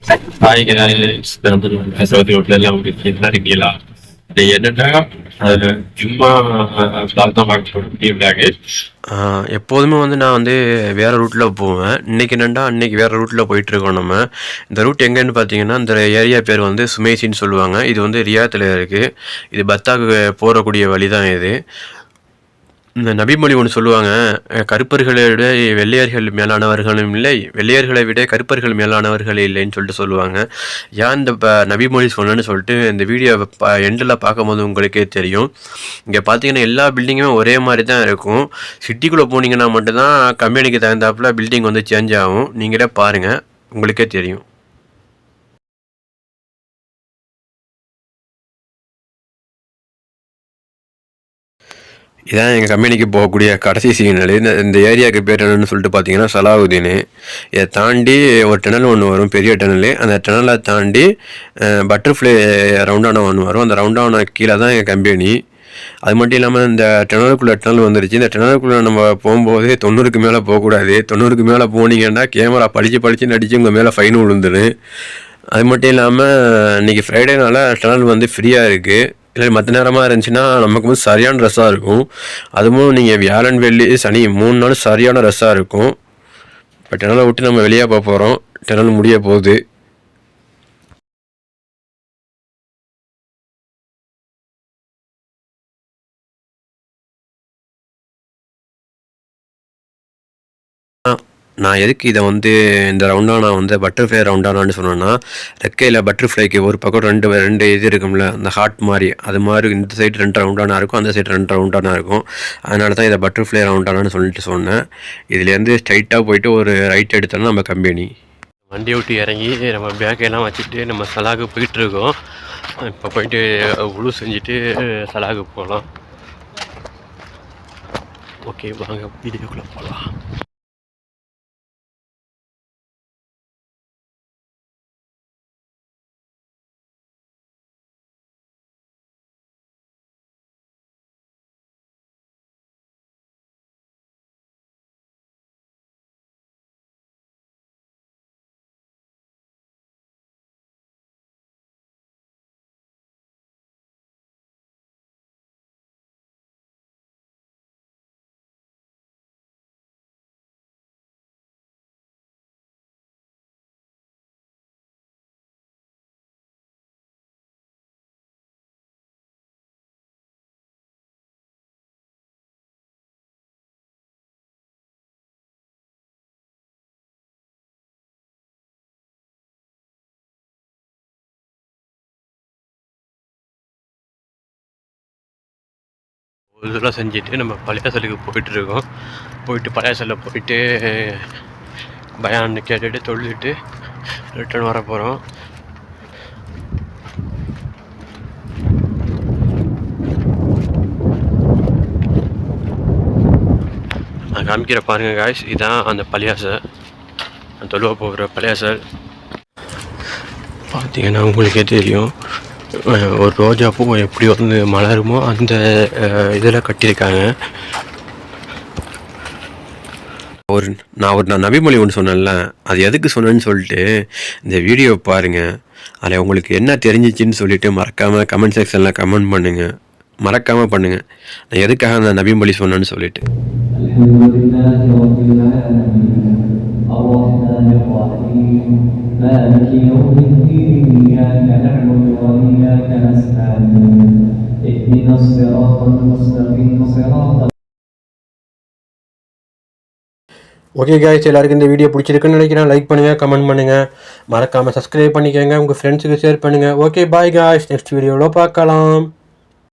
Hi guys, Saudi ரோட்ல எல்லாம் நல்லா இருக்கீங்களா? இது என்னன்னா சும்மா vlog தான் பார்க்க சொல்லிட்டு எப்போதுமே வந்து நான் வந்து வேறு ரூட்டில் போவேன். இன்றைக்கி என்னென்னா அன்றைக்கி வேறு ரூட்டில் போயிட்டுருக்கோம். நம்ம இந்த ரூட் எங்கேன்னு பார்த்தீங்கன்னா, இந்த ஏரியா பேர் வந்து சுமேசின்னு சொல்லுவாங்க. இது வந்து ரியாத்தில் இருக்குது. இது பத்தாக்கு போகக்கூடிய வழி தான் இது. இந்த நபிமொழி ஒன்று சொல்லுவாங்க, கருப்பர்களை விட வெள்ளையர்கள் மேலானவர்களும் இல்லை, வெள்ளையர்களை விட கருப்பர்கள் மேலானவர்கள் இல்லைன்னு சொல்லிட்டு சொல்லுவாங்க. ஏன் இந்த நபிமொழி சொன்னேன்னு சொல்லிட்டு இந்த வீடியோ எண்டில் பார்க்கும்போது உங்களுக்கே தெரியும். இங்கே பார்த்தீங்கன்னா எல்லா பில்டிங்குமே ஒரே மாதிரி தான் இருக்கும். சிட்டிக்குள்ளே போனீங்கன்னா மட்டும்தான் கம்பெனிக்கு தகுந்தாப்புல பில்டிங் வந்து சேஞ்ச் ஆகும். நீங்களே பாருங்கள், உங்களுக்கே தெரியும். இதான் எங்கள் கம்பெனிக்கு போகக்கூடிய கடைசி சிக்னல். இந்த ஏரியாவுக்கு பேர் என்னென்னு சொல்லிட்டு பார்த்தீங்கன்னா சலாவுதீன். இதை தாண்டி ஒரு டனல் ஒன்று வரும், பெரிய டனல். அந்த டனலை தாண்டி பட்டர்ஃப்ளை ரவுண்டானா ஒன்று வரும். அந்த ரவுண்டானா கீழே தான் எங்கள் கம்பெனி. அது மட்டும் இல்லாமல் இந்த டனல் வந்துருச்சு. இந்த டனலுக்குள்ளே நம்ம போகும்போது 90க்கு மேலே போகக்கூடாது. 90க்கு மேலே போனீங்கன்னா கேமரா பளிச்சு நடித்து உங்கள் மேலே ஃபைன் விழுந்துடும். அது மட்டும் இல்லாமல் இன்றைக்கி ஃப்ரைடேனால டனல் வந்து ஃப்ரீயாக இருக்குது. இல்லை மற்ற நேரமாக இருந்துச்சுன்னா நமக்கு வந்து சரியான ரஷ்ஷாக இருக்கும். அதுவும் நீங்கள் வியாழன் வெள்ளி சனி 3 நாள் சரியான ரஷ்ஷாக இருக்கும். இப்போ டனலை விட்டு நம்ம வெளியே போக போகிறோம். டனல் முடிய போகுது. நான் எதுக்கு இதை வந்து இந்த ரவுண்டானா வந்து பட்டர்ஃப்ளை ரவுண்டானான்னு சொன்னேன்னா, ரெக்கையில் பட்டர்ஃப்ளைக்கு ஒரு பக்கம் ரெண்டு இது இருக்கும்ல, அந்த ஹார்ட் மாதிரி, அது மாதிரி இந்த சைடு 2 ரவுண்டானா இருக்கும், அந்த சைடு 2 ரவுண்டானா இருக்கும். அதனால தான் இதை பட்டர்ஃப்ளை ரவுண்டானான்னு சொல்லிட்டு சொன்னேன். இதுலேருந்து ஸ்ட்ரைட்டாக போயிட்டு ஒரு ரைட் எடுத்தோன்னா நம்ம கம்பெனி. வண்டியை விட்டு இறங்கி நம்ம பேக்கையெல்லாம் வச்சுட்டு நம்ம சலாகு போயிட்டுருக்கோம். இப்போ போயிட்டு உழு செஞ்சுட்டு சலாகு போகலாம். ஓகே, வாங்க வீடியோக்குள்ளே போகலாம். இதெல்லாம் செஞ்சுட்டு நம்ம பழையாசலுக்கு போயிட்டுருக்கோம். போயிட்டு பழையாசலில் போயிட்டு பயான்னு கேட்டுட்டு தொழுதுட்டு ரிட்டர்ன் வர போகிறோம். நான் காமிக்கிற பாருங்கள் காய்ஸ், இதுதான் அந்த பழையாசல், தொழுவ போகிற பழையாசல். பார்த்தீங்கன்னா உங்களுக்கே தெரியும், ஒரு ரோஜா பூ எப்படி வந்து மலருமோ அந்த இதில் கட்டியிருக்காங்க. நான் நபிமொழி ஒன்று சொன்னேன்ல, அது எதுக்கு சொன்னேன்னு சொல்லிட்டு இந்த வீடியோ பாருங்கள். அதில் உங்களுக்கு என்ன தெரிஞ்சிச்சின்னு சொல்லிட்டு மறக்காமல் கமெண்ட் செக்ஷனில் கமெண்ட் பண்ணுங்கள். மறக்காமல் பண்ணுங்கள் நான் எதுக்காக அந்த நபிமொழி சொன்னேன்னு சொல்லிட்டு. مالك يوم الدين إياك نعبد وإياك نستعين اهدنا الصراط المستقيم صراط. ஓகே காய்ஸ், எல்லாருக்கும் இந்த வீடியோ பிடிச்சிருக்குன்னு நினைக்கிறேன். லைக் பண்ணுங்கள், கமெண்ட் பண்ணுங்கள், மறக்காமல் சப்ஸ்கிரைப் பண்ணிக்கோங்க, உங்கள் ஃப்ரெண்ட்ஸுக்கு ஷேர் பண்ணுங்கள். ஓகே பாய் காய்ஸ், நெக்ஸ்ட் வீடியோவில் பார்க்கலாம்.